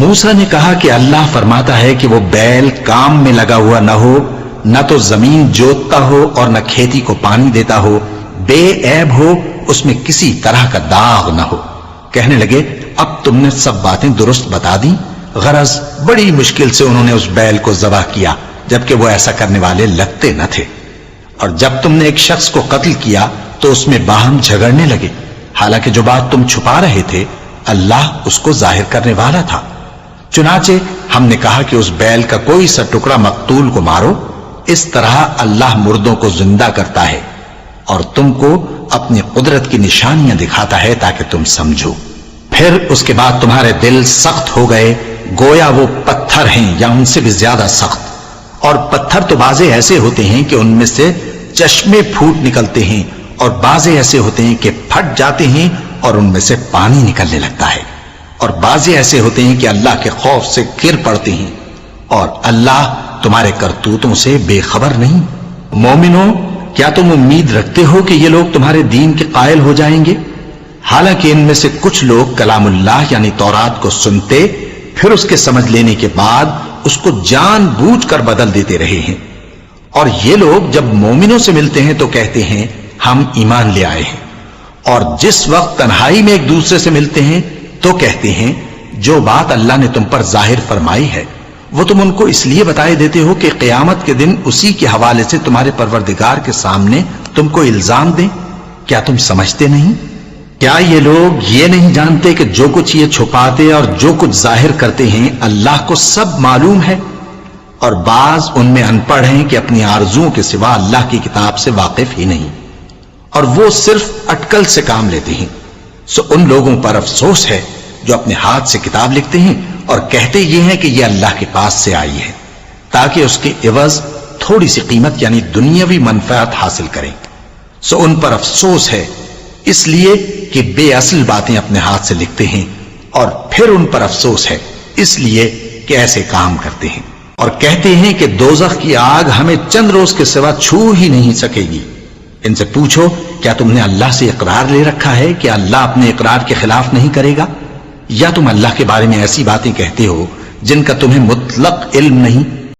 موسیٰ نے کہا کہ اللہ فرماتا ہے کہ وہ بیل کام میں لگا ہوا نہ ہو، نہ تو زمین جوتتا ہو اور نہ کھیتی کو پانی دیتا ہو، بے عیب ہو، اس میں کسی طرح کا داغ نہ ہو۔ کہنے لگے اب تم نے سب باتیں درست بتا دی۔ غرض بڑی مشکل سے انہوں نے اس بیل کو ذبح کیا، جبکہ وہ ایسا کرنے والے لگتے نہ تھے۔ اور جب تم نے ایک شخص کو قتل کیا تو اس میں باہم جھگڑنے لگے، حالانکہ جو بات تم چھپا رہے تھے اللہ اس کو ظاہر کرنے والا تھا۔ چنانچہ ہم نے کہا کہ اس بیل کا کوئی سا ٹکڑا مقتول کو مارو، اس طرح اللہ مردوں کو زندہ کرتا ہے اور تم کو اپنی قدرت کی نشانیاں دکھاتا ہے تاکہ تم سمجھو۔ پھر اس کے بعد تمہارے دل سخت ہو گئے، گویا وہ پتھر ہیں یا ان سے بھی زیادہ سخت۔ اور پتھر تو بعضے ایسے ہوتے ہیں کہ ان میں سے چشمے پھوٹ نکلتے ہیں، اور بعضے ایسے ہوتے ہیں کہ پھٹ جاتے ہیں اور ان میں سے پانی نکلنے لگتا ہے، اور بعضے ایسے ہوتے ہیں کہ اللہ کے خوف سے گر پڑتے ہیں، اور اللہ تمہارے کرتوتوں سے بے خبر نہیں۔ مومنوں، کیا تم امید رکھتے ہو کہ یہ لوگ تمہارے دین کے قائل ہو جائیں گے؟ حالانکہ ان میں سے کچھ لوگ کلام اللہ یعنی تورات کو سنتے، پھر اس کے سمجھ لینے کے بعد اس کو جان بوجھ کر بدل دیتے رہے ہیں۔ اور یہ لوگ جب مومنوں سے ملتے ہیں تو کہتے ہیں ہم ایمان لے آئے ہیں، اور جس وقت تنہائی میں ایک دوسرے سے ملتے ہیں تو کہتے ہیں جو بات اللہ نے تم پر ظاہر فرمائی ہے وہ تم ان کو اس لیے بتائے دیتے ہو کہ قیامت کے دن اسی کے حوالے سے تمہارے پروردگار کے سامنے تم کو الزام دیں۔ کیا تم سمجھتے نہیں؟ کیا یہ لوگ یہ نہیں جانتے کہ جو کچھ یہ چھپاتے اور جو کچھ ظاہر کرتے ہیں اللہ کو سب معلوم ہے؟ اور بعض ان میں ان پڑھ ہیں کہ اپنی آرزوؤں کے سوا اللہ کی کتاب سے واقف ہی نہیں، اور وہ صرف اٹکل سے کام لیتے ہیں۔ سو ان لوگوں پر افسوس ہے جو اپنے ہاتھ سے کتاب لکھتے ہیں اور کہتے یہ ہیں کہ یہ اللہ کے پاس سے آئی ہے، تاکہ اس کے عوض تھوڑی سی قیمت یعنی دنیاوی منفعت حاصل کریں۔ سو ان پر افسوس ہے اس لیے کہ بے اصل باتیں اپنے ہاتھ سے لکھتے ہیں، اور پھر ان پر افسوس ہے اس لیے کہ ایسے کام کرتے ہیں، اور کہتے ہیں کہ دوزخ کی آگ ہمیں چند روز کے سوا چھو ہی نہیں سکے گی۔ ان سے پوچھو کیا تم نے اللہ سے اقرار لے رکھا ہے کہ اللہ اپنے اقرار کے خلاف نہیں کرے گا؟ یا تم اللہ کے بارے میں ایسی باتیں کہتے ہو جن کا تمہیں مطلق علم نہیں؟